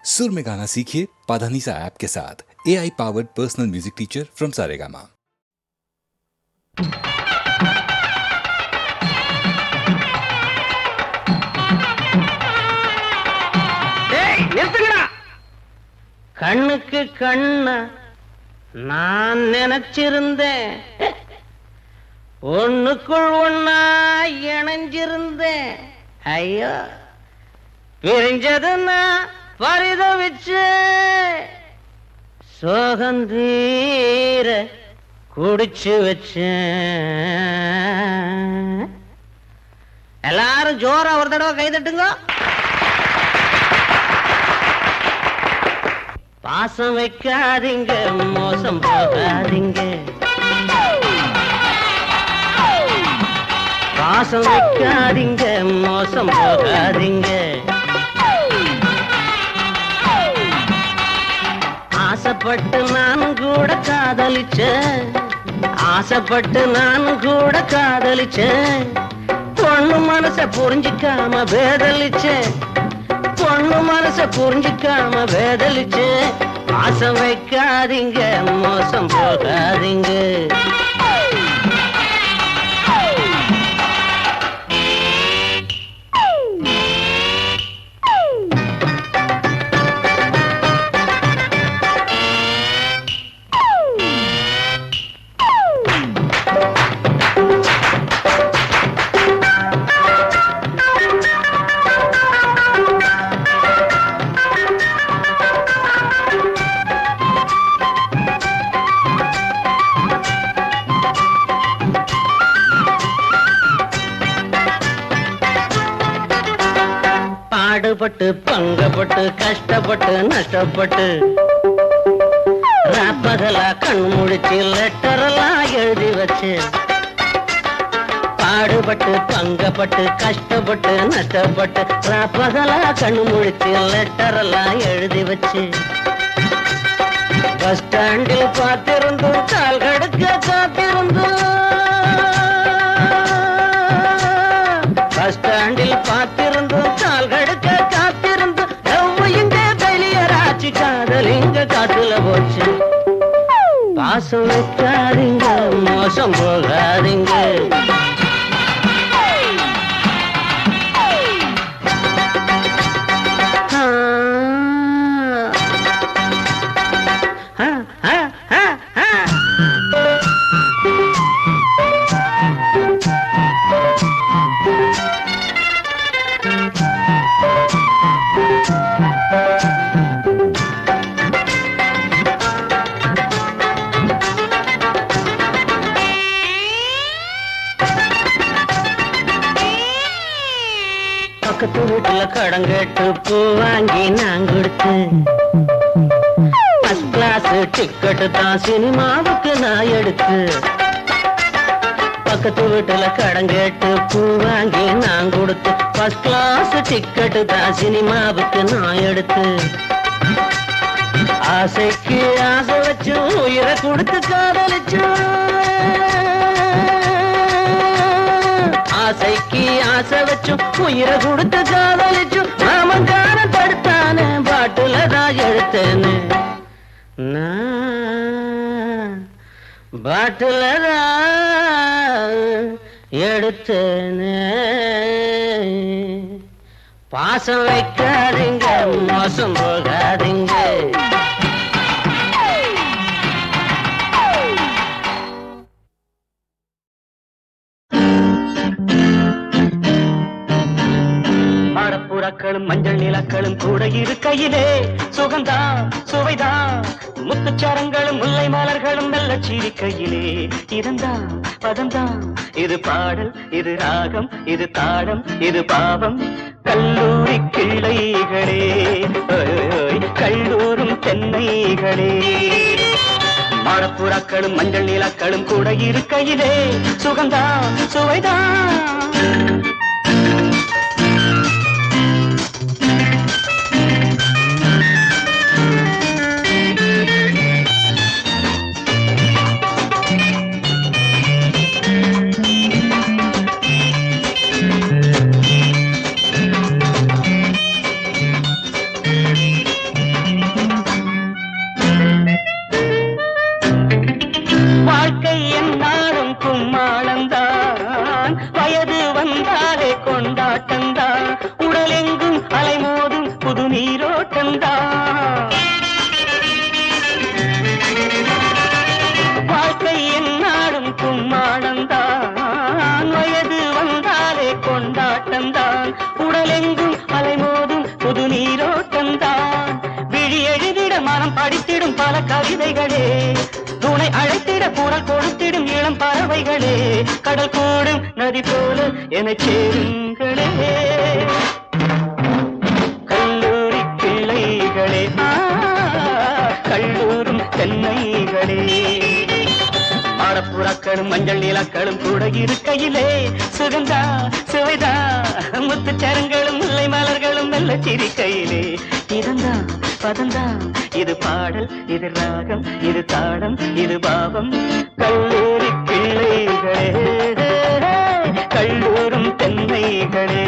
सुर में गाना सीखिए पाधानीसा ऐप के साथ। AI powered personal music teacher from Saregama. கண்ணுக்கு கண்ண நான் நினைச்சிருந்தேன், ஒண்ணுக்குள் ஒன்னா இணைஞ்சிருந்தேன். ஐயோ பிரிஞ்சதுன்னா பரிதவிச்சு சோகந்தீர குடிச்சு வச்சேன். எல்லாரும் ஜோரா ஒரு தடவை கை தட்டுங்க. பாசம் வைக்காதீங்க, மோசம் போகாதீங்க. பாசம் வைக்காதீங்க, மோசம் போகாதீங்க. ஆசைப்பட்டு நானும் கூட காதலிச்சேன், ஆசைப்பட்டு நானும் கூட காதலிச்சேன். பொண்ணு மனச புரிஞ்சிக்காம வேதலிச்சேன், பொண்ணு மனச புரிஞ்சிக்காம வேதலிச்சு. பாசம் வைக்காதீங்க, மோசம் போகாதீங்க. பாடுபட்டு பங்கப்பட்டு கஷ்டப்பட்டு நஷ்டப்பட்டு ராப்பகலா கண் முடிச்சு லெட்டரெல்லாம் எழுதி வச்சு. பாடுபட்டு பங்கப்பட்டு கஷ்டப்பட்டு நஷ்டப்பட்டு ராப்பகலா கண் முடிச்சு லெட்டரெல்லாம் எழுதி வச்சு. பஸ் ஸ்டாண்டில் பார்த்திருந்தும் கால் கடுக்க காத்திருந்தும், பஸ் ஸ்டாண்டில் பார்த்திருந்தும் கால் கடுக்க காத்திருந்தும், எங்க வெளியராட்சி காதல் இங்க காட்டுல போச்சு. பாசம் வைக்காதீங்க, மோசம் போகாதீங்க. பக்கத்து வீட்டுல கடன் கேட்டு பூ வாங்கி நான் கொடுத்து, ஃபர்ஸ்ட் கிளாஸ் டிக்கெட்டு தான் சினிமாவுக்கு நான் எடுத்து. பக்கத்து வீட்டுல கடன் கேட்டு பூ வாங்கி நான் கொடுத்து, ஃபர்ஸ்ட் கிளாஸ் டிக்கெட்டு தான் சினிமாவுக்கு நான் எடுத்து. ஆசைக்கு ஆசை வச்சு உயிரை கொடுத்து காதலிச்சு, ஆசைக்கு ஆசை வச்சும் உயிரை கொடுத்து காதலிச்சு. நாமக்கான படுத்தானே பாட்டுல தான் எழுத்தேன்னு, பாட்டுல தான் எடுத்தேன்னு. பாசம் வைக்காதீங்க, மோசம் போகாதீங்க. மடப்புறாக்களும் மஞ்சள் நிலக்களும் கூட இருக்கையிலே சுகந்தான் சுவைதான், முத்துச்சாரங்களும் முல்லை மலர்களும் மெல்ல சிரிக்கையிலே இதந்தான் பதந்தான். இது பாடல், இது ராகம், இது தாளம், இது பாவம். கல்லூரி கிள்ளைகளே, கல்லூரும் தென்னைகளே. மடப்புறாக்களும் மஞ்சள் நிலக்களும் கூட இருக்கையிலே சுகந்தான் சுவைதான். நீரோட்டந்தான். வாழ்க்கை என்னாடும் கும்மாளம்தான். வயது வந்தாலே கொண்டாட்டம்தான். உடலெங்கும் அலைமோதும் புது நீரோட்டம்தான். விழி எழுதிட மனம் படித்திடும் பல கவிதைகளே, துணை அழைத்திட குரல் கொடுத்திடும் இளம் பறவைகளே, கடல் கூடும் நதி போல என சேருங்களே. கல்லூரி பிள்ளைகளே, கல்லூரும் தென்னைகளே, மாடப்புறாக்களும் மஞ்சள் நிலக்களும் கூட இருக்கையிலே சுகந்தா சுவைதா முத்துச்சரங்களும் முல்லை மலர்களும் நல்ல சிரிக்கையிலே. இதந்தா பதந்தா இது பாடல், இது ராகம், இது தாளம், இது பாவம். கல்லூரி பிள்ளைகளே, கல்லூரும் தென்னைகளே.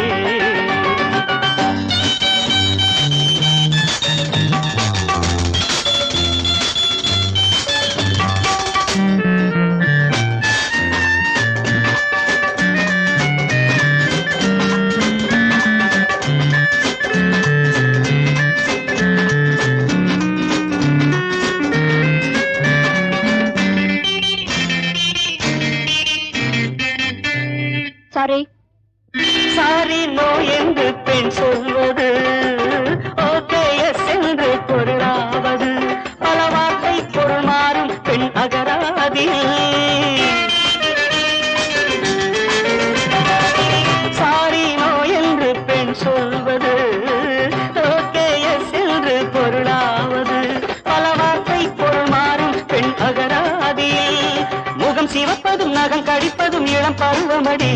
சாரி சாரி நோ என்று பெண் சொல்வது, ஓகே எஸ் என்று பொருளாவது. பல வார்த்தை பொருள் மாறும் பெண் அகராதி. சாரி நோ என்று பெண் சொல்வது, ஓகே எஸ் என்று பொருளாவது. பல வார்த்தை பொருள் மாறும் பெண் அகராதி. முகம் சிவப்பதும் நகம் கடிப்பதும் இளம் பருவமடி.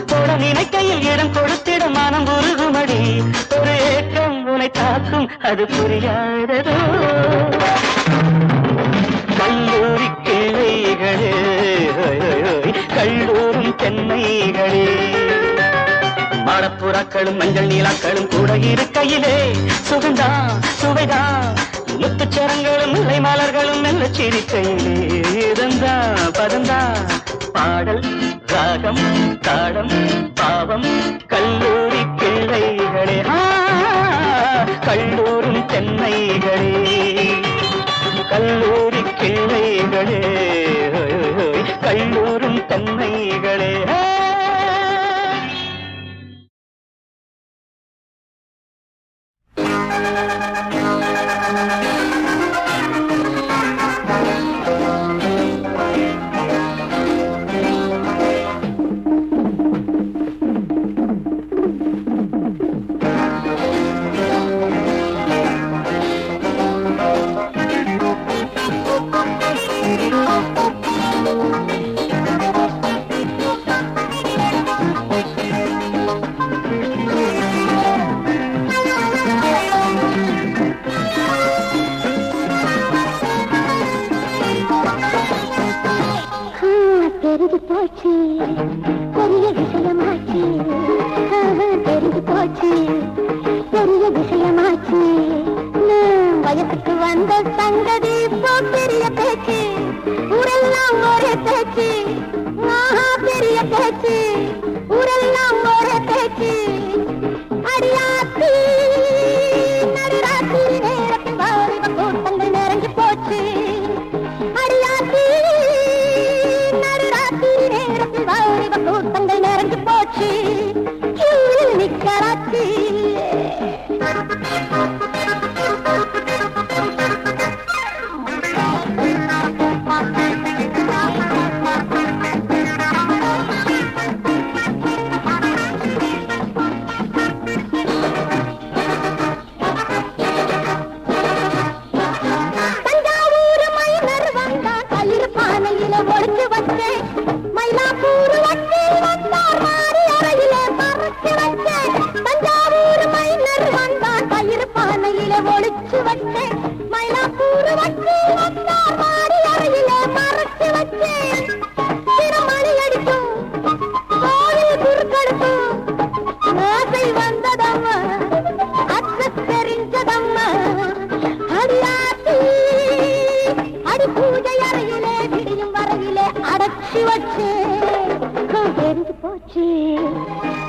தொட நினைக்கையில் இடம் கொடுத்திட மனம் உருகுமடி. ஒரு ஏற்றம் உனை தாக்கும் அது புரியாததோ. கல்லூரி கிளைகளே, கல்லூரும் தென்னைகளே, மாடப்புறாக்களும் மஞ்சள் நீலாக்களும் கூட இருக்கையிலே சுகந்தா சுவைதா முத்துச்சரங்களும் முல்லை மலர்களும் மெல்ல சிரிக்கையிலே. இதந்தா பதந்தா பாடல் ராகம் தாளம் பாவம். கல்லூரி பிள்ளைகளே, கல்லூரும் தென்னைகளே, கல்லூரி கிளைகளே, கல்லூரும் தென்னைகளே. தெரிஞ்சு போச்சு பெரிய விஷயமாச்சு, தெரிஞ்சு போச்சு பெரிய விஷயமாச்சு. வயசுக்கு வந்த சங்கதி இப்போ பெரிய பேச்சு, ஊரெல்லாம் ஒரே பேச்சு, பெரிய பேச்சு, ஊரெல்லாம் ஒரே பேச்சு. அடியாத்தி நடுராத்திரி நேரத்தில் வாலிப கூட்டங்கள் நிறைஞ்சு போச்சு. அடியாத்தி நடுராத்திரி நேரத்தில் வாலிப கூட்டங்கள் நிறைஞ்சு போச்சு. கியூவில் நிக்கராச்சி.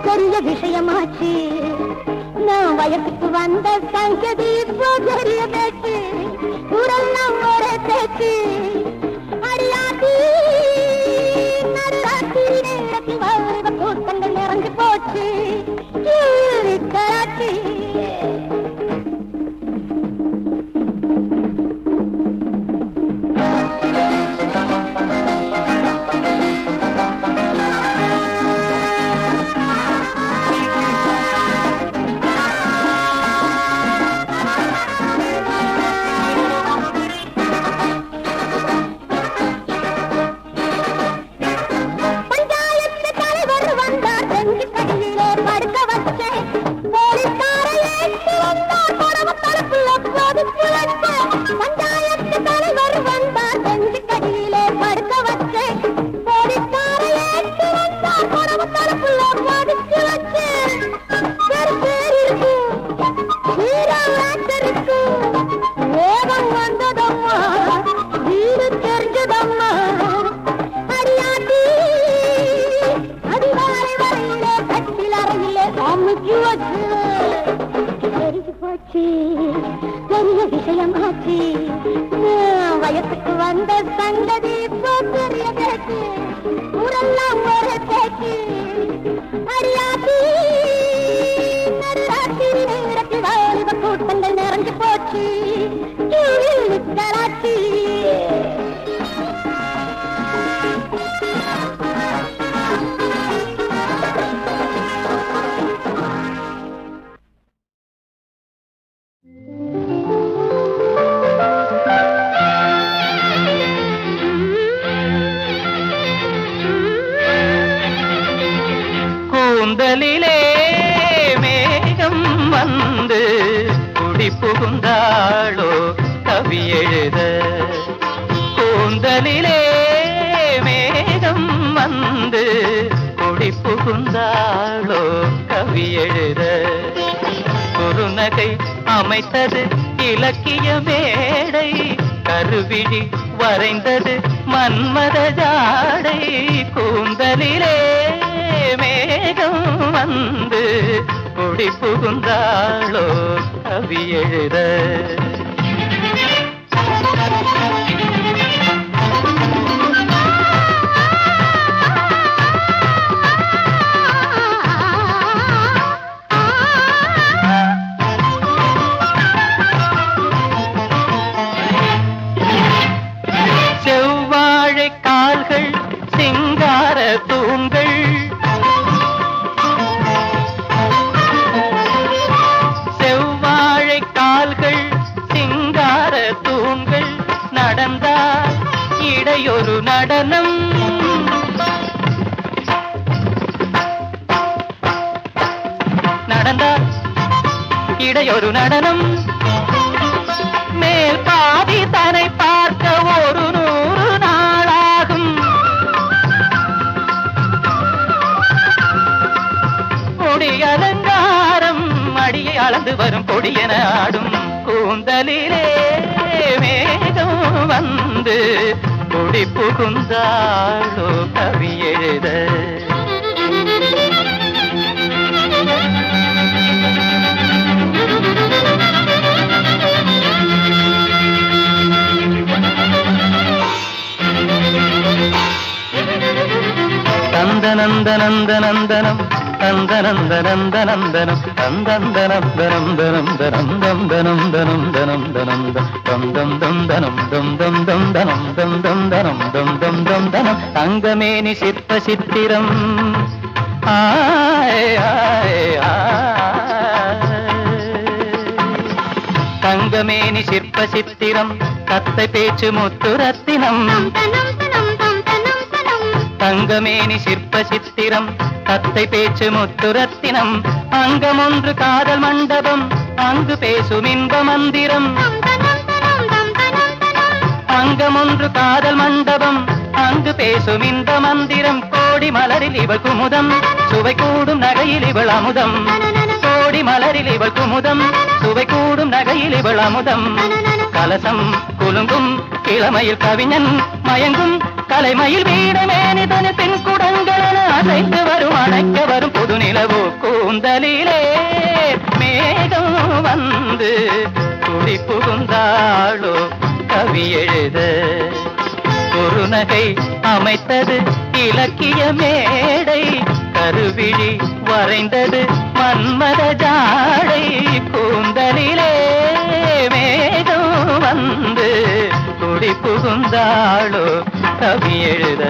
பெரிய விஷயமாச்சு. நான் வயசுக்கு வந்த சங்கதி ஒதுக்கி வச்ச பஞ்சாயத்து தலைவர் வந்தார் செஞ்சு கடியிலே படுக்க வச்ச போலீஸ்காரை ஏற்று வந்தார் புறவு தரப்புள்ள ஒதுக்கி வச்ச பேர் இருக்கு வீரவாசருக்கு வேகம் வந்ததம்மா வீடு தெரிஞ்சதம்மா அடியாட்டி அதிகாலை வரையிலே கட்டில் அறையிலே அமுக்கி வச்சு தெரிஞ்சு போச்சு பெரிய விஷயமாச்சு வயசுக்கு வந்த சங்கதி இப்போ பெரிய பேச்சு ஊரெல்லாம் ஒரு பேச்சு அடியாட்டி நடுராத்திரி நேரத்தில் வாலிப கூட்டங்கள் நிறைஞ்சு போச்சு கராச்சி கூந்தலிலே மேகம் வந்து குடி புகுந்தாளோ கவி எழுத கூந்தலிலே மேகம் வந்து குடி புகுந்தாளோ கவி எழுத குறுநகை அமைத்தது இலக்கிய மேடை கருவிழி வரைந்தது மன்மத ஜாடை கூந்தலிலே மேகம் வந்து குடி புகுந்தாளோ கவி எழுத செவ்வாழை கால்கள் சிங்கார தூண்கள் செவ்வாழை கால்கள் சிங்கார தூண்கள் நடந்தால் இடையொரு நடனம் நடந்தால் இடையொரு நடனம் மேல் பாதி தன்னை பார்க்க ஒரு 100 நாளாகும் கொடி அலங்காரம் அடியை அளந்து வரும் கொடியென ஆடும் கூந்தலிலே மேகம் வந்து குடி புகுந்தாளோ கவி எழுத நந்தனந்தனந்தனந்தனம் நந்தனந்தனந்தனந்தனம் நந்தந்தனந்தனந்தனம் தனம் தம் தனம் தனம் தனம் தனம் தம் தம் தம் தனம் தம் தம் தம் தனம் தம் தம் தனம் தம் தம் தம் தனம் தங்கமேனி சிற்ப சித்திரம் ஆய் ஆய் தங்கமேனி சிற்ப சித்திரம் கத்தை பேச்சு முத்துரத்தினம் தங்கமேனி சிற்ப சித்திரம் கத்தை பேச்சு முத்துரத்தினம் அங்கம் ஒன்று காதல் மண்டபம் அங்கு பேசும் இன்ப மந்திரம் அங்கம் ஒன்று காதல் மண்டபம் அங்கு பேசும் இன்ப மந்திரம் கோடி மலரில் இவள் குமுதம் சுவை கூடும் நகையில் இவள் அமுதம் கோடி மலரில் இவள் குமுதம் சுவை கூடும் நகையில் இவள் அமுதம் கலசம் குலுங்கும் இளமையில் கவிஞன் மயங்கும் கலைமயில் வீடமேனிதனு பின் குடங்களென அசைத்து வரும் அணைக்க வரும் புது நிலவோ கூந்தலிலே மேகம் வந்து குடி புகுந்தாளோ கவி எழுத குறுநகை அமைத்தது இலக்கிய மேடை கருவிழி வரைந்தது மன்மத ஜாடை கூந்தலிலே மேகம் வந்து குடி புகுந்தாளோ கவி எழுத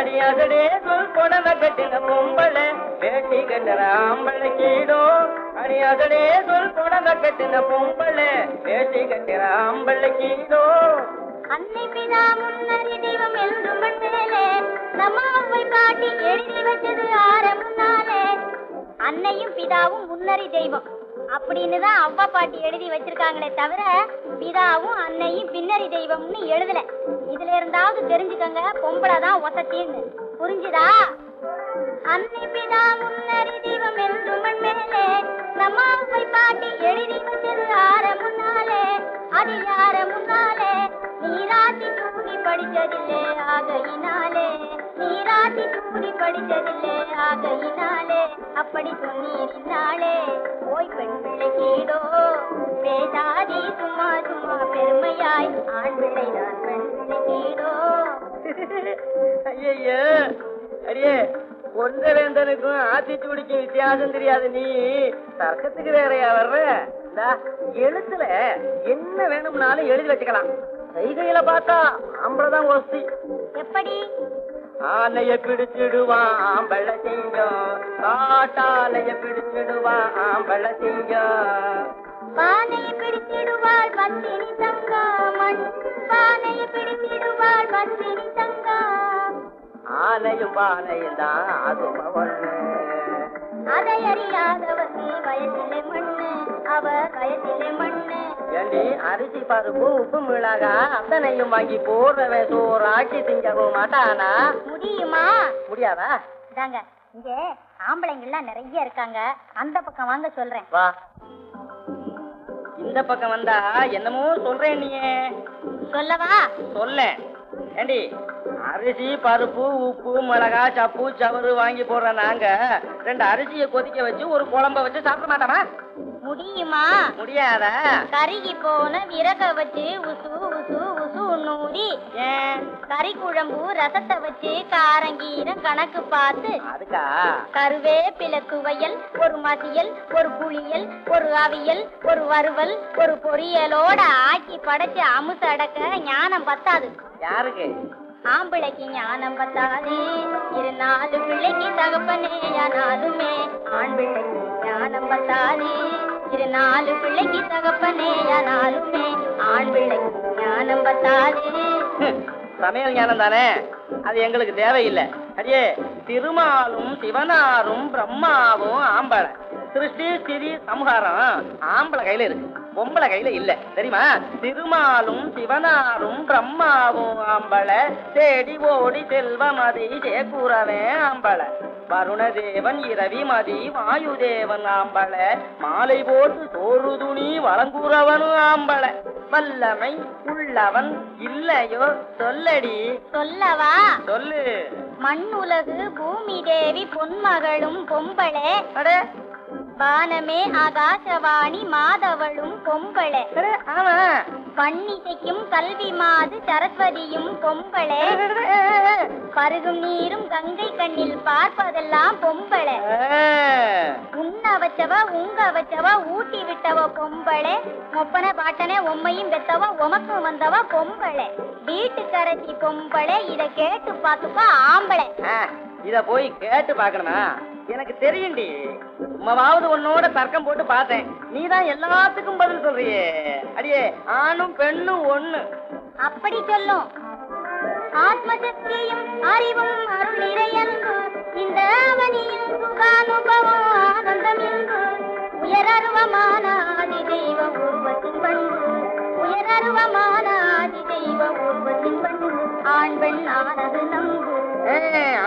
அடியாதடே சொல் கொடவ கட்டின பொம்பளை வேட்டி கட்டுற ஆம்பளை கீடோ அடியாதடே சொல் கொடவ கட்டின பொம்பளை வேட்டி கட்டுற ஆம்பளை கீடோ அன்னை பிதா முன்னறி தெய்வம் என்று மண்ணேலே நம்ம அம்மை காட்டி எழுதி வச்சது ஆரம்பனாலே அன்னையும் பிதாவும் முன்னறி தெய்வம் அப்படின்னு தான் அவ்வா பாட்டி எழுதி வச்சிருக்காங்களே தவிர பிதாவும் அன்னையும் பின்னறி தெய்வம்னு எழுதல. இதுல இருந்தாவது தெரிஞ்சுக்கங்க பொம்பளை தான் ஒசத்தின்னு. புரிஞ்சுதா? அன்னை பிதா முன்னறி தெய்வம் என்று மண்மேலே நம்ம அம்மை பாட்டி எழுதி வச்சது ஆரம்பனாலே அது யார முன்னாலே நீராட்டி தூங்கி படிச்சதில்லே ஆகையினாலே நீராட்டி தூங்கி படிச்சதில்லே ஆகையினாலே அப்படி சொன்னீரினாலே போய் பெண் பிள்ளை கீடோ பேசாதி சும்மா சும்மா பெருமையாய் ஆண் பிள்ளை தான் பெண் பிள்ளை கீடோ. ஐயோ அடியே ஒன்றவேந்தனுக்கும் ஆத்திச்சூடிக்கும் வித்தியாசம் தெரியாது நீ தர்க்கத்துக்கு வேறையா வர்ற? எழுத்துல என்ன வேணும்னாலும் எழுதி வச்சுக்கலாம். செய்கையில பார்த்தா ஆம்பளைதான் ஒஸ்தி. எப்படி? ஆலைய பிடிச்சிடுவான் ஆம்பள சிங்கம் காட்டாலைய பிடிச்சிடுவான் ஆம்பள சிங்கம் பானையை பிடித்திடுவாள் பத்தினி தங்கம் மண் பானையை பிடித்திடுவாள் பத்தினி தங்கம் ஆலையும் பானையும் தான் அதும ஒண்ணு அதை அறியாதவருக்கு வயசிலே மண்ணு அவர் வயசிலே மண்ணு. ஏண்டி அரிசி பருப்பு உப்பு மிளகா அத்தனையும் வாங்கி போடுறவன் சோறாக்கி திங்கவும் மாட்டானா? முடியுமா? முடியாதா? தாங்க இங்க ஆம்பளைங்கெல்லாம் நிறைய இருக்காங்க. அந்த பக்கம் வாங்க சொல்றேன். வா. இந்த பக்கம் வந்தா என்னமோ சொல்றேன். நீயே சொல்லவா? சொல்ல. ஏண்டி அரிசி பருப்பு உப்பு மிளகா சப்பு சவறு வாங்கி போடுற நாங்க 2 அரிசியை கொதிக்க வச்சு ஒரு குழம்ப வச்சு சாப்பிட மாட்டோமா? முடியுமா? முடியாத. கருகி போன விறக வச்சு உசு உசு உசு நூறி கறி குழம்பு ரசத்தை வச்சு காரங்கீரம் கணக்கு பார்த்து அதுக்கா கருவேப்பிலை துவையல் ஒரு மசியல் ஒரு புளியல் ஒரு அவியல் ஒரு வறுவல் ஒரு பொரியலோட ஆக்கி படைச்சு அமுசு அடக்க ஞானம் பத்தாது. யாருக்கு? ஆம்பிளைக்கு ஞானம் பத்தாது. 4 பிள்ளைக்கு தகப்பனே ஆனாலுமே ஆண் பிள்ளைக்கு ஞானம் பத்தாது. 4 பிள்ளைக்கு தகப்பனே ஆனாலுமே ஆண் பிள்ளைக்கு ஞானம் பத்தாது. சமையல் ஞானம் தானே, அது எங்களுக்கு தேவையில்லை. அடியே திருமாலும் சிவனாரும் பிரம்மாவும் ஆம்பளை சிருஷ்டி ஸ்திதி சம்ஹாரம் ஆம்பளை கையில இருக்கு, பொம்பளை கையில இல்ல. தெரியுமா? திருமாலும் சிவனாரும் பிரம்மாவும் ஆம்பளை தேடி ஓடி செல்வமதி சேக்கூறவன் ஆம்பளை வருணதேவன் இரவி மதி வாயுதேவன் ஆம்பளை மாலை போட்டு சோறு துணி வழங்குறவனும் ஆம்பளை வல்லமை உள்ளவன் இல்லையோ சொல்லடி. சொல்லவா? சொல்லு. மண்ணுலகு பூமி தேவி பொன்மகளும் பொம்பளை வானமே ஆகாசவாணி மாதவளும் பொம்பளை பன்னிசைக்கும் கல்வி மாது சரஸ்வதியும் பொம்பளை பருகும் நீரும் கங்கை கண்ணில் பார்ப்பதெல்லாம் பொம்பளை உண்ண வச்சவ உங்க வச்சவ ஊட்டி விட்டவ பொம்பளை மொப்பன பாட்டனே உம்மையும் பெத்தவ உமக்கு வந்தவ பொம்பளை வீட்டுக்கரசி பொம்பளை. இத கேட்டு பார்த்துப்பா ஆம்பளை. இத போய் கேட்டு பாக்கணுமா? எனக்கு தெரியும்டி. உமாவது உன்னோட தர்க்கம் போட்டு பார்த்தேன். நீதான் எல்லாத்துக்கும் பதில் சொல்றியே. அடியே ஆணும் பெண்ணும் ஒண்ணு. அப்படி சொல்லும். ஆத்மசக்தியும் அறிவும் அருள் நிறையன்பு இந்த அவனியில் சுகானுபவம் ஆனந்தம் என்பு உயரருவமான ஆதி தெய்வ உருவத்தின் பண்பு உயரருவமான ஆதி தெய்வ உருவத்தின் பண்பு ஆண் பெண் ஆனது நம்பு.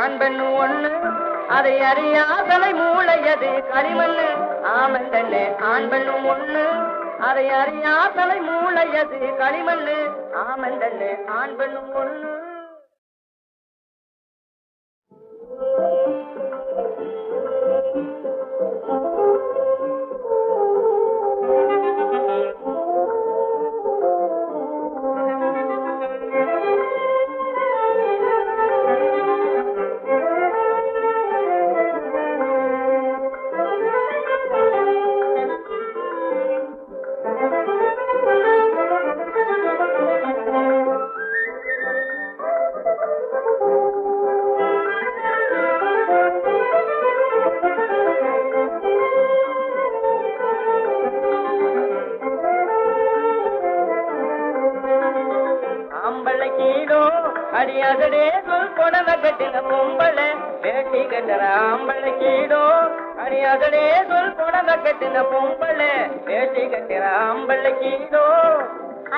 ஆண் பெண்ணு ஒண்ணு அதை அறியாதலை மூளையது களிமண்ணு. ஆமன் தண்ணே ஆண் பெண்ணும் ஒண்ணு அதை அறியாதலை மூளையது களிமண்ணு. ஆமன் தண்ணே ஆண் பெண்ணும் ஒண்ணு. அடியாதடே சொல் கொடல கட்டின பொம்பளை வேட்டி கட்டுற ஆம்பளை கீடோ அடியாதடே சொல் கொடல கட்டின பொம்பளை வேட்டி கட்டுற ஆம்பளை கீடோ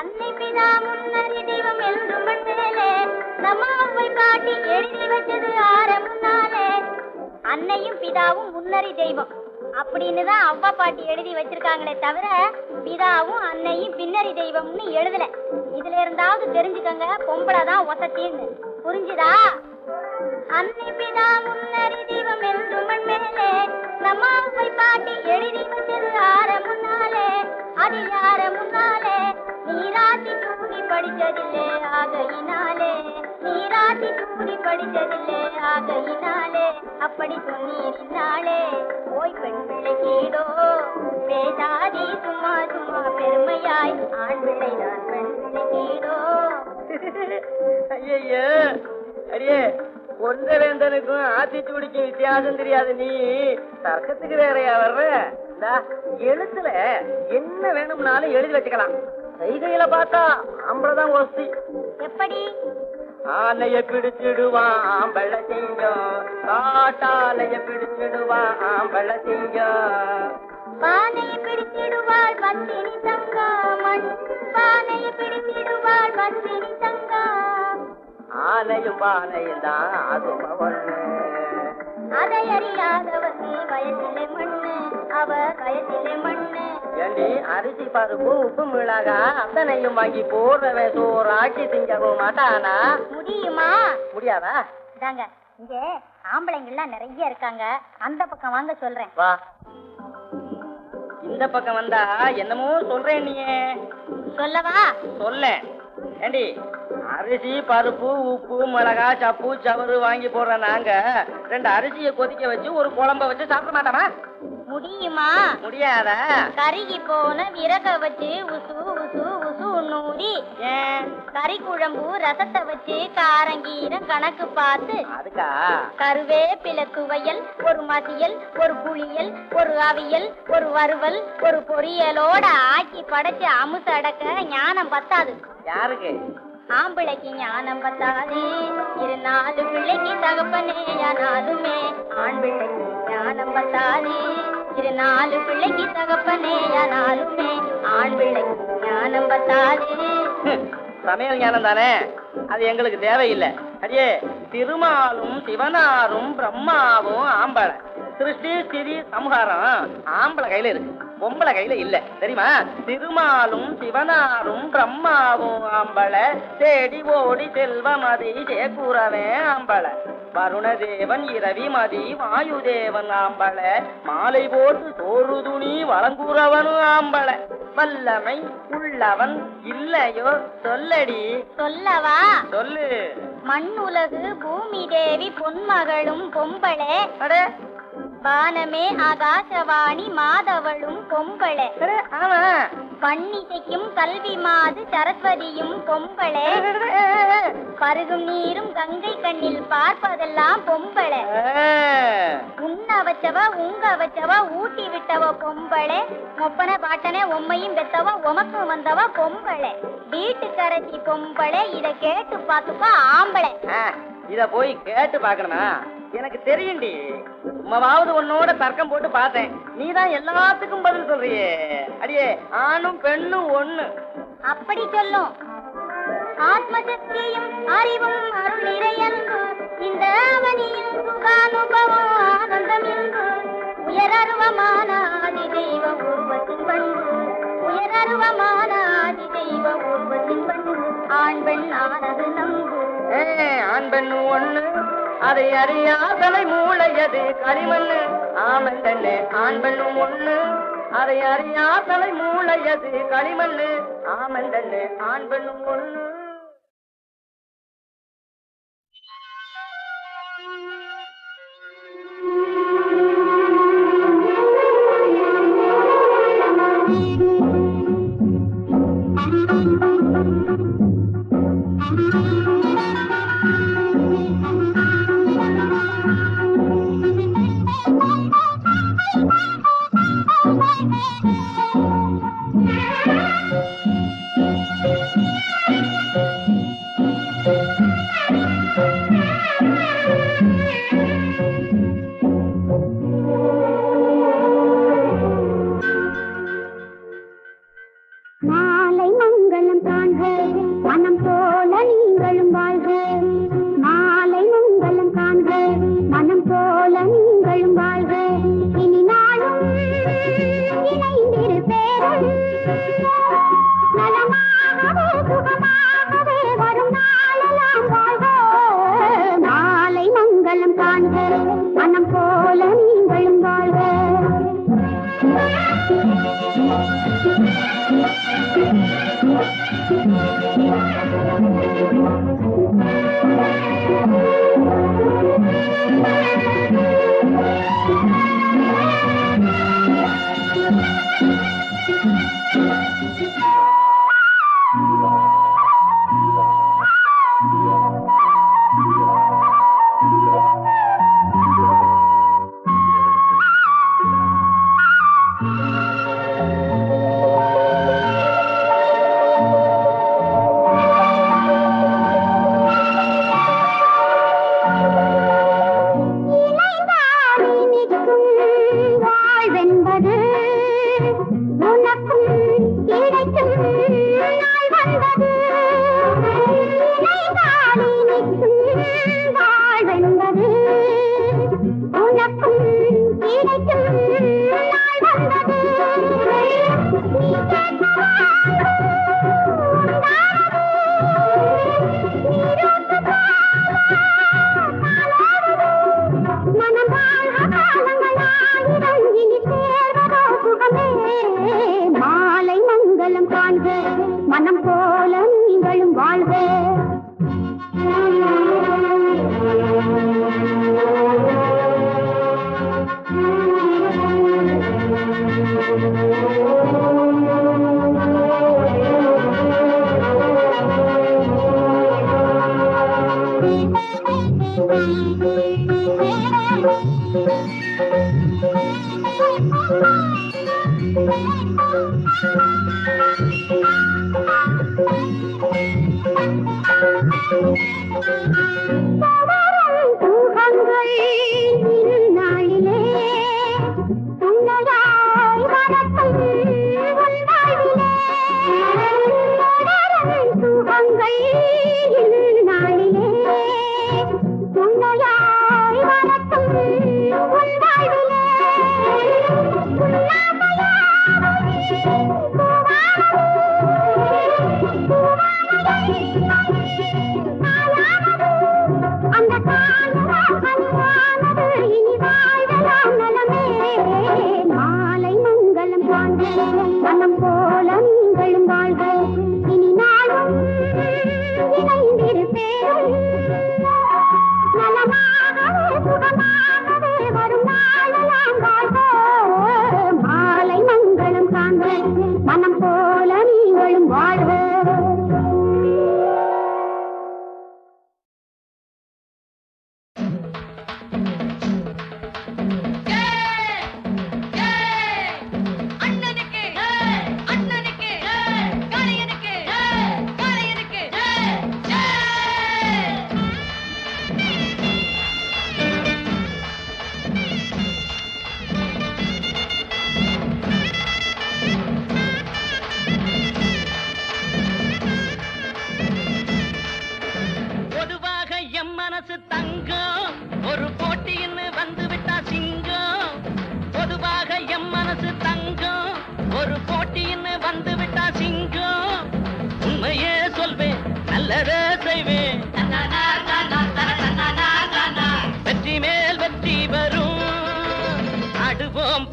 அன்னை பிதா முன்னறி தெய்வம் என்று மண்ணேலே நம்ம அவ்வை பாட்டி எழுதி வச்சது முன்னாலே அன்னையும் பிதாவும் முன்னறி தெய்வம் அப்படின்னு தான் அவ்வா பாட்டி எழுதி வச்சிருக்காங்களே தவிர பிதாவும் அன்னையும் பின்னறி தெய்வம்னு எழுதல. இதுல இருந்தாவது தெரிஞ்சுக்கங்க பொம்பளை தான் ஒசத்தின்னு. புரிஞ்சுதா? அன்னை பிதா முன்னறி தெய்வம் என்று மண்மேலே நம்ம அவ்வை பாட்டி எழுதி வச்சது முன்னாலே அது முன்னாலே நீராட்டி தூங்கி படிச்சதில்லே ஆகையினாலே நீராட்டி தூங்கி படிச்சதில்லே ஆகையினாலே அப்படி சொன்னீரினாலே ஓய் பெண் பிள்ளை கீடோ பேசாதி சும்மா சும்மா பெருமையாய் ஆண் பிள்ளை நான் பெண் பிள்ளை கீடோ. ஐயோ அடியே பொந்தவேந்தனுக்கும் ஆத்திச்சூடிக்கும் வித்தியாசம் தெரியாது நீ தர்க்கத்துக்கு வேறையா வர்ற? எழுத்துல என்ன வேணும்னாலும் எழுதி வச்சுக்கலாம். செய்கையில பார்த்தா ஆம்பளைதான் ஒஸ்தி. எப்படி? ஆலைய பிடிச்சிடுவான் ஆம்பளை செஞ்சோம் காட்டாலைய பிடிச்சிடுவான் ஆம்பளை செஞ்சோம் பானைய பிடிச்சிடுவாள் பத்தினி தங்கம் மண் பானைய பிடிச்சிடுவாள் பத்தினி தங்கம் ஆனையும் பானையும் தான் அதுமா ஒண்ணு அதை அறியாதவருக்கு வயசிலே மண்ணு அவர் வயசிலே மண்ணு. ஏண்டி அரிசி பருப்பு உப்பு மிளகா அத்தனையும் வாங்கி போடுறவன் சோறு ஆக்கி திங்கவும் மாட்டானா? முடியுமா? முடியாதா? தாங்க இங்க ஆம்பளைங்கெல்லாம் நிறைய இருக்காங்க. அந்த பக்கம் வாங்க சொல்றேன். வா. இந்த பக்கம் வந்தா என்னமோ சொல்றேன். நீ சொல்லவா? சொல்ல. ஏண்டி அரிசி பருப்பு உப்பு மிளகா சப்பு சவறு வாங்கி போடுற நாங்க ரெண்டு அரிசியை கொதிக்க வச்சு ஒரு குழம்ப வச்சு சாப்பிட மாட்டோமா? முடியுமா? முடியாத. கருகி போன விறக வச்சு உசு உசு உசு நூறி கறி குழம்பு ரசத்தை வச்சு காரங்கீரம் கணக்கு பார்த்து அதுக்கா கருவேப்பிலை துவையல் ஒரு மசியல் ஒரு புளியல் ஒரு அவியல் ஒரு வறுவல் ஒரு பொரியலோட ஆக்கி படைச்சு அமுசு அடக்க ஞானம் பத்தாது. யாருக்கு? ஆம்பிளைக்கு ஞானம் பத்தாது. 4 பிள்ளைக்கு தகப்பனேயானாலுமே ஆண் பிள்ளைக்கு ஞானம் பத்தாது. 4 பிள்ளைக்கு தகப்பனேயானாலுமே ஆண் பிள்ளைக்கு ஞானம் பத்தாது. சமையல் ஞானம் தானே, அது எங்களுக்கு தேவையில்லை. அடியே திருமாலும் சிவனாரும் பிரம்மாவும் ஆம்பளை சிருஷ்டி ஸ்திதி சம்ஹாரம் ஆம்பளை கையில இருக்கு, பொம்பளை கையில இல்ல தெரியுமா? திருமாலும் சிவனாரும் பிரம்மாவும் ஆம்பளை தேடி ஓடி செல்வமதி சேக்கூறவன் ஆம்பளை வருணதேவன் இரவி மதி வாயுதேவன் ஆம்பளை மாலை போட்டு சோறு துணி வழங்குறவனும் ஆம்பளை வல்லமை உள்ளவன் இல்லையோ சொல்லடி. சொல்லவா? சொல்லு. மண்ணுலகு பூமி தேவி பொன்மகளும் பொம்பளை வானமே ஆகாசவாணி மாதவளும் பொம்பளை பன்னிசைக்கும் கல்வி மாது சரஸ்வதியும் பொம்பளை பருகும் நீரும் கங்கை கண்ணில் பார்ப்பதெல்லாம் பொம்பளை உண்ண வச்சவ உங்க வச்சவ ஊட்டி விட்டவ பொம்பளை மொப்பன பாட்டனே உம்மையும் பெத்தவ உமக்கு வந்தவ பொம்பளை வீட்டுக்கரசி பொம்பளை. இத கேட்டு பார்த்துப்பா ஆம்பளை. இத போய் கேட்டு பாக்கணுமா? எனக்கு தெரியும்டி, உமாவது உன்னோட தர்க்கம் போட்டு பார்த்தேன். நீதான் எல்லாத்துக்கும் பதில் சொல்றியே. அடியே ஆணும் பெண்ணும் ஒண்ணு அப்படி சொல்லும். ஆத்மசக்தியும் அறிவும் அருள் நிறையன்பு இந்த அவனியில் சுகானுபவம் ஆனந்தம் என்பு உயரருவமான ஆதி தெய்வ உருவத்தின் பண்பு உயரருவமான ஆதி தெய்வ உருவத்தின் பண்பு ஆண் பெண் ஆனது நம்பு. ஆண் பெண்ணு ஒண்ணு அதை அறியாதலை மூளையது களிமண்ணு. ஆமன் தண்ணே ஆண் பெண்ணும் ஒண்ணு அதை அறியாதலை மூளையது களிமண்ணு. ஆமன் தண்ணே ஆண் பெண்ணும் ஒண்ணு. மாலை மங்களம் காண்க மனம் போல நீங்களும் வாழ்க. மாலை மங்களம் காண்க மனம் போல நீங்களும் வாழ்க. இனி நாளும் இணைந்திருப்பேன் நலமாகவே சுகமாகவே வரும் நாளெல்லாம் வாழ்க. மாலை மங்களம் காண்க மனம் போல நீங்களும் வாழ்க.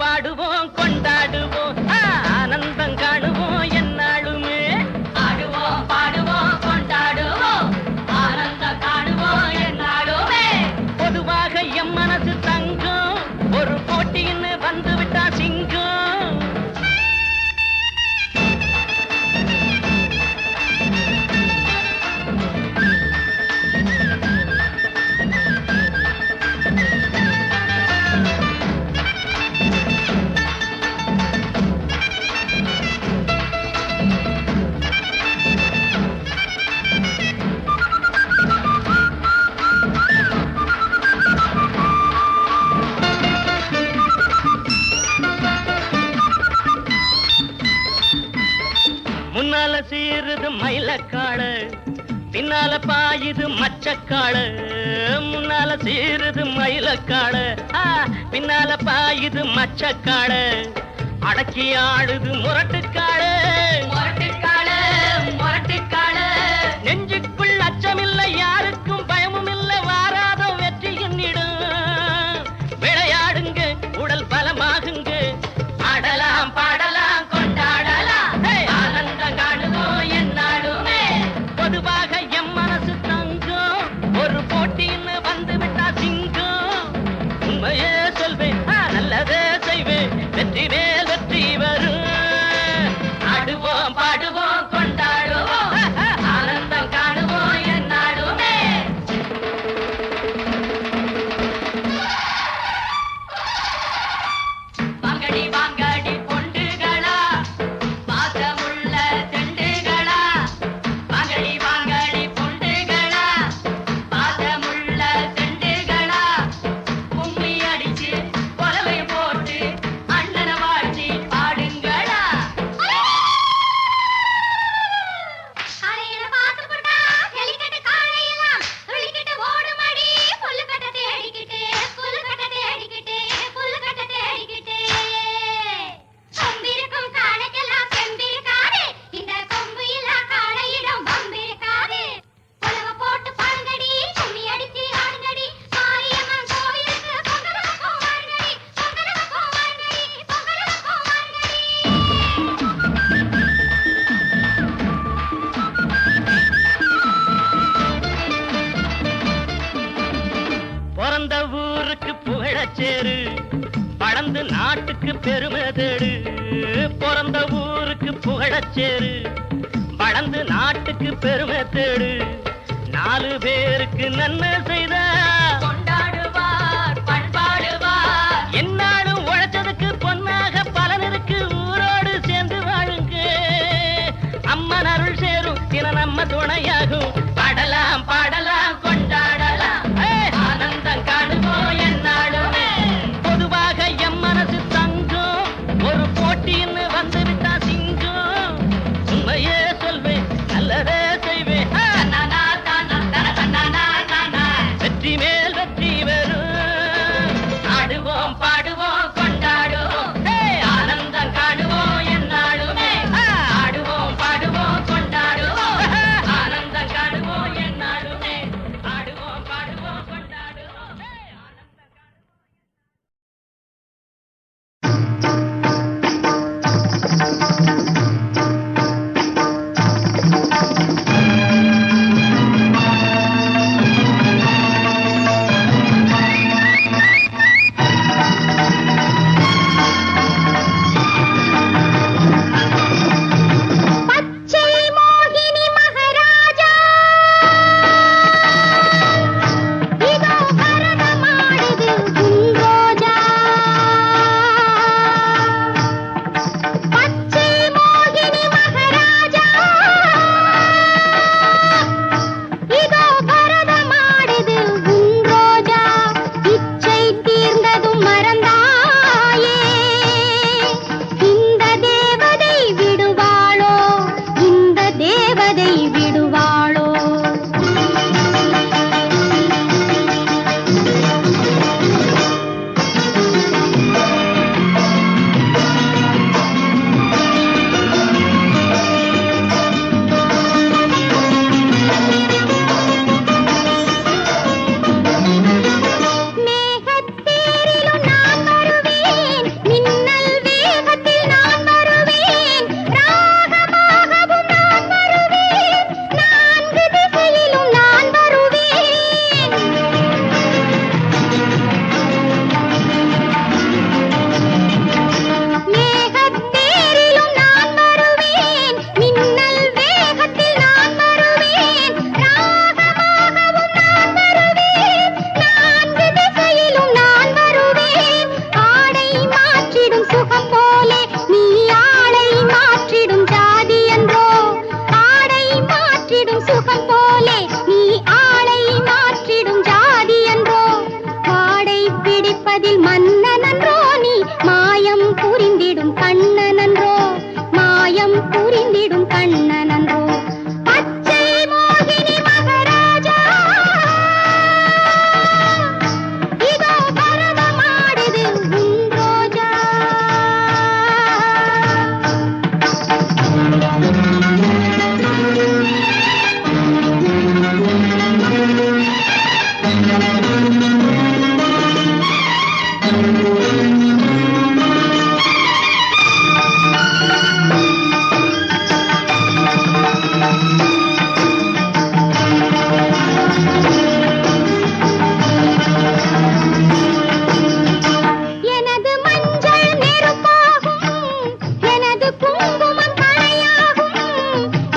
பாடுவோம் கொண்டாடுவோம் ஆனந்தம் காணுவோம் என்னாலுமே. ஆடுவோம் பாடுவோம் கொண்டாடுவோம் ஆனந்தம் காணுவோம் என்னாலுமே. பொதுவாக எம் மனசு தங்கம் ஒரு போட்டின்னு வந்து விட்டா சிங்கம். முன்னால சீருது மயிலக்காடு பின்னால பாயுது மச்சக்காடு. முன்னால சீருது மயிலக்காடு பின்னால பாயுது மச்சக்காடு. அடக்கி ஆடுது முரட்டுக்காடு முரட்டுக்காடு முரட்டுக்காடு. நெஞ்சுக்குள் அச்சமில்லை யாருக்கும் பயமும் இல்லை வாராத வெற்றி என்னிடும். விளையாடுங்க உடல் பலமாகுங்க ஆடலாம் பாடலாம் கொண்டாடலாம் ஆனந்தம் காணுவோம் என்னாலுமே. பொதுவாக எம் மனசு தங்கம் ஒரு போட்டின்னு வந்து விட்டா சிங்கம். உண்மையே சொல்வேன் நல்லதே செய்வேன் வெற்றி மேல் வெற்றி வரும். நாட்டுக்கு பெருமை தேடு, பிறந்த ஊருக்கு புகழச்சேரு. வளர்ந்து நாட்டுக்கு பெருமை தேடு, 4 பேருக்கு நன்மை செய்த கொண்டாடுவார் பண்பாடுவார். என்னாலும் உழைச்சதுக்கு பொன்னாக பலன் இருக்கு, ஊரோடு சேர்ந்து வாழுங்க. அம்மன் அருள் சேரும் தின நம்ம துணையாகும். பாடலாம் பாடலாம் கொண்டாடலாம், ஆனந்தம் காணுவோம் என்னாலுமே. பொதுவாக எம் மனசு தங்கும், ஒரு போட்டின்னு வந்து விட்டா சிங்கும். உண்மையே சொல்வேன், நல்லதே செய்வேன். வெற்றி மேல் வெற்றி வரும், ஆடுவோம் பாடுவோம் கொண்டாடுவோம், ஆனந்தம் காணுவோம் என்னாலுமே. ஆடுவோம் பாடுவோம் கொண்டாடுவோம், ஆனந்தம் காணுவோம் என்னாலுமே. ஆடுவோம் பாடுவோம் கொண்டாடுவோம், ஆனந்தம் பச்சை மோகினி மகாராஜா, இதோ பரதமாடுது உன் ரோஜா. பச்சை மோகினி மகாராஜா, இதோ பரதமாடுது உன் ரோஜா. இச்சை தீர்ந்ததும் மறந்தாயே, இந்த தேவதை விடுவாளோ, இந்த தேவதை விடுவாளோ. மேகத்தேரிலும் நான் வருவேன், மின்னல் வேகத்தில் நான் வருவேன், ராகமாகவும் நான் வருவேன், 4 திசையிலும் நான் வருவேன். மேகத்தேரிலும் நான் வருவேன், மின்னல் வேகத்தில் நான் வருவேன், ராகமாகவும் நான் வருவேன், 4 திசையிலும் நான் வருவேன். ஆடை மாற்றிடும் சுகம் போலே நீ ஆளை மாற்றிடும் ஜாதி என்றோ. ஆடை மாற்றிடும் சுகம் போலே நீ ஆளை மாற்றிடும் ஜாதி என்றோ. வாடை பிடிப்பதில் மன்னன் என்றோ, நீ மாயம் புரிந்திடும் கண்ணன் என்றோ, மாயம் புரிந்திடும் கண்ணன் என்றோ. பச்சை மோகினி மகாராஜா, இதோ பரதமாடுது உன் ரோஜா. எனது மஞ்சள் நெருப்பாகும், எனது குங்குமம் கணையாகும்,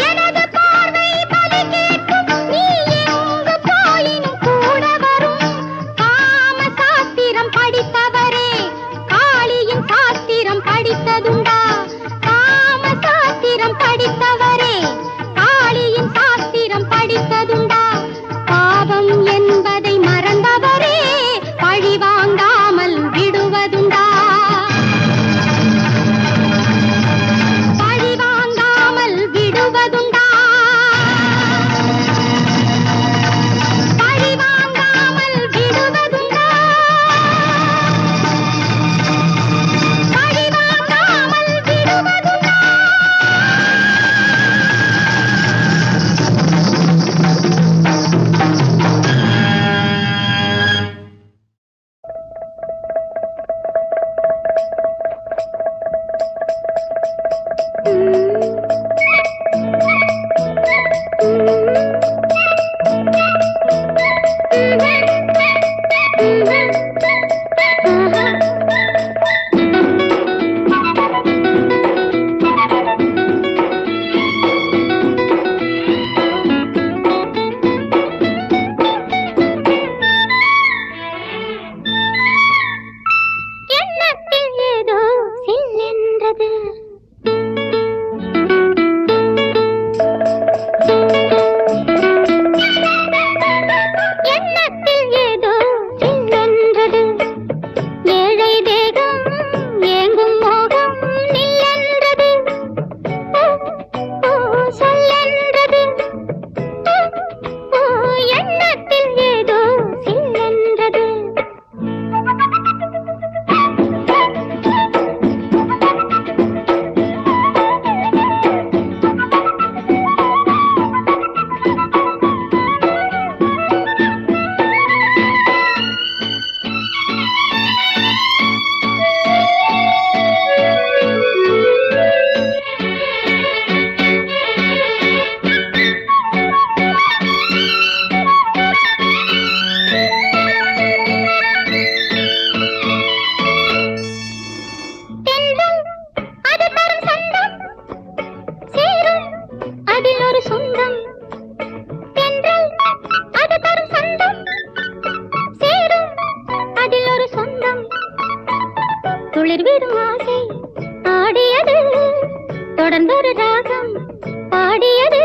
எனது பார்வை பலி கேட்கும், நீ எங்கு போயினும் கூட வரும். காம சாஸ்திரம் படித்தவரே, காளியின் சாஸ்திரம் படித்ததுண்டா? காம சாஸ்திரம் படித்தவரே, காளியின் சாஸ்திரம் படித்ததுண்டா? பாவம் என்பதை மறந்தவரே, பழி வாங்காமல் விடுவதுண்டா? பழி வாங்காமல் விடுவதுண்டா? பழி வாங்காமல் விடுவதுண்டா? பழி வாங்காமல் விடுவதுண்டா? ஒரு சொந்தம் தென்றல் அது தரும் சொந்தம் சேரும் அதில் ஒரு சொந்தம் துளிர் விடும் ஆசை ஆடியது தொடர்ந்தொரு ராகம் பாடியது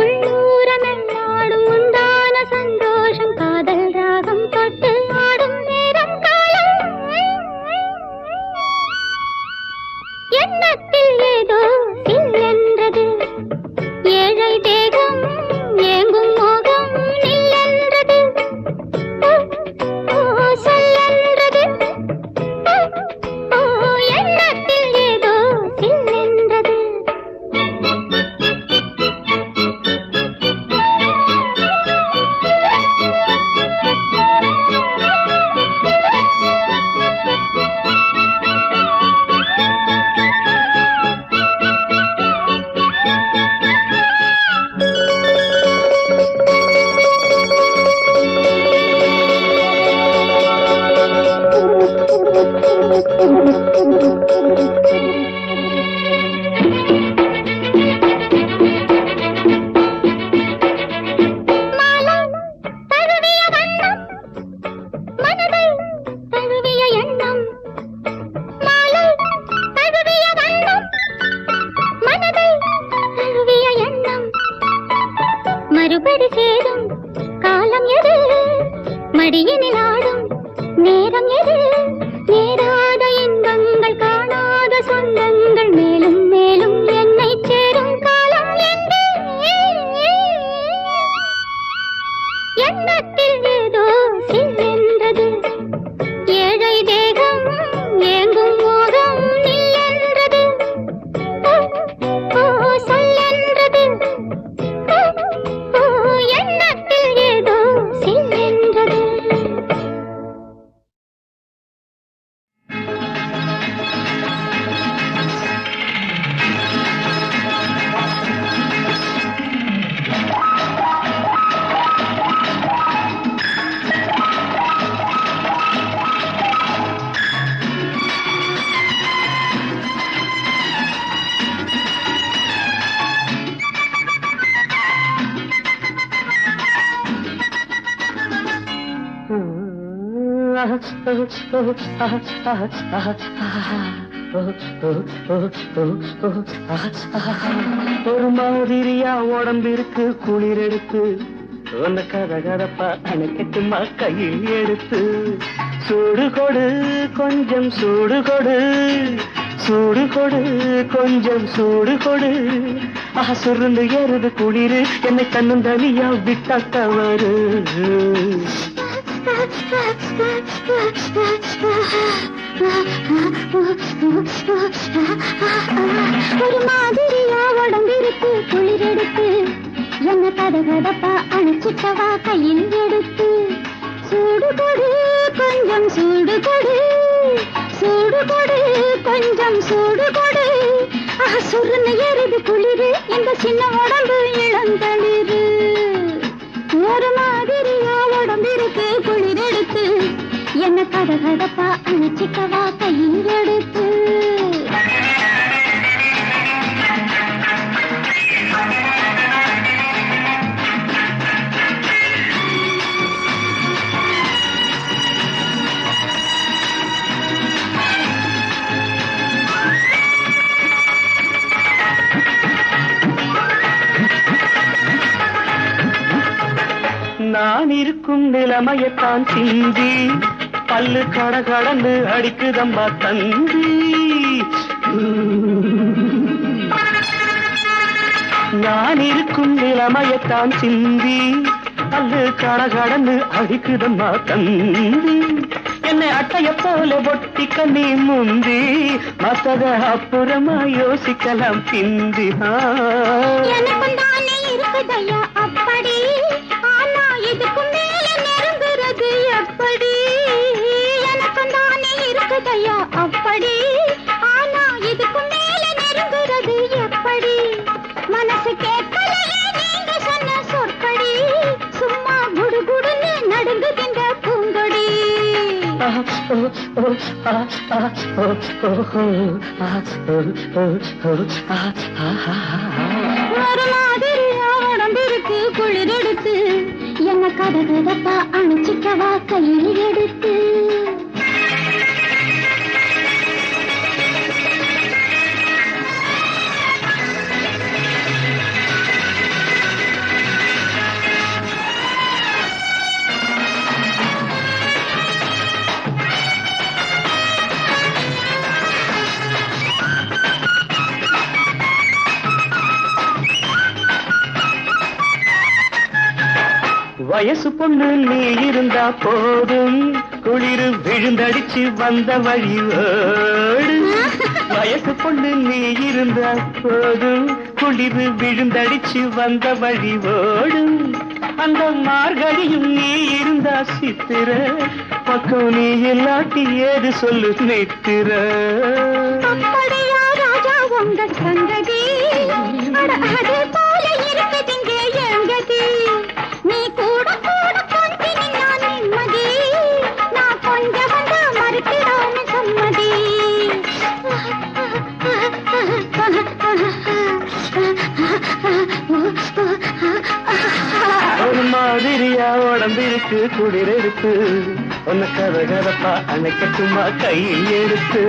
உள்ளூரமெல்லாடும் உண்டான சந்தோஷம் காதல் ராகம் தொட்டு ஆடும் நேரம் காலம் எண்ணத்தில் ஏதோ சில்லென்றது ஏழை தேகம் ஏங்கும் மோகம் நில்லென்றது சொல்லென்றது எண்ணத்தில் ஏதோ சில்லென்றது மறுபடி சேரும் காலம் எது மடியினில் ஆடும் நேரம் எது நேராத இன்பங்கள் காணாத சொந்தங்கள் மேலும் மேலும் என்னை சேரும் காலம் எங்கே எண்ணத்தில் ஏதோ சில்லென்றது ஏழை தேகம் ஏங்கும் மோகம் நில்லென்றது சொல்லென்றது எண்ணத்தில் ஏதோ சில்லென்றது ஒரு மாதிரியா உடம்பிருக்கு குளிர் எடுத்து உன்ன கதகதப்பா அணைக்கட்டுமா கையில் எடுத்து சூடு கொடு கொஞ்சம் சூடு கொடு சூடு கொடு கொஞ்சம் சூடு கொடு சுருந்து ஏறுது குளிரு என்னை தன்னும் தனியா விட்டா தவறு ஒரு மாதிரியா உடம்பிருக்கு குளிர் எடுத்து என்ன கதகதப்பா அணைச்சிட்டவா கையில் எடுத்து சூடு கொடு கொஞ்சம் சூடு கொடு சூடு கொடு கொஞ்சம் சூடு கொடு சுருன்னு ஏறுது குளிரு இந்த சின்ன உடம்பு இளந்தளிரு ஒரு மாதிரியா உடம்பிருக்கு குளிர் எடுத்து என்ன கதகதப்பா அணைச்சிட்டவா கையில் எடுத்து நான் இருக்கும் நிலைமையத்தான் சிந்தி பல்லு கடகடந்து அடிக்குதம்மா தந்தி நான் இருக்கும் நிலைமையத்தான் சிந்தி பல்லு கடகடந்து அடிக்குதம்மா தந்தி என்னை அட்டைய போல பொட்டிக்க நீ முந்தி மத்தத அப்புறமா யோசிக்கலாம் பிந்தி எனக்கும் தானே இருக்குதையா அப்படி ஆனா இதுக்கும் மேல நெருங்குறது எப்படி எனக்கும் தானே இருக்குதையா அப்படி ஆனா இதுக்கும் மேல நெருங்குறது எப்படி மனசு கேட்கலையே நீங்க சொன்ன சொற்படி சும்மா குடுகுடுன்னு நடுங்குகின்ற பூங்கொடி ஒரு மாதிரி குளிர் எடுத்து என்ன கதகதப்பா அணைச்சிக்கவா கையில் எடுத்து வயசு பொண்ணு நீ இருந்தா போதும் குளிர் விழுந்தடிச்சு வந்த வழியோடு வயசு பொண்ணு நீ இருந்தா போதும் குளிர் விழுந்தடிச்சு வந்த வழிவோடும் அந்த மார்கழியும் நீ இருந்தா சித்திர பக்கம் நீ இல்லாட்டி ஏது சொல்லு நித்திர அப்படியா ராஜா உங்க சங்கதி அதே போல இருக்குதுங்க எங்கதி நீ கூட கூட கொஞ்சி நின்னா நிம்மதி நான் கொஞ்சம் வந்தா மறுத்திடாம சம்மதி ஒரு மாதிரியா உடம்பிருக்கு குளிர் இருக்கு உன்னை கதகதப்பா அணைக்கட்டுமா கையில் எடுத்து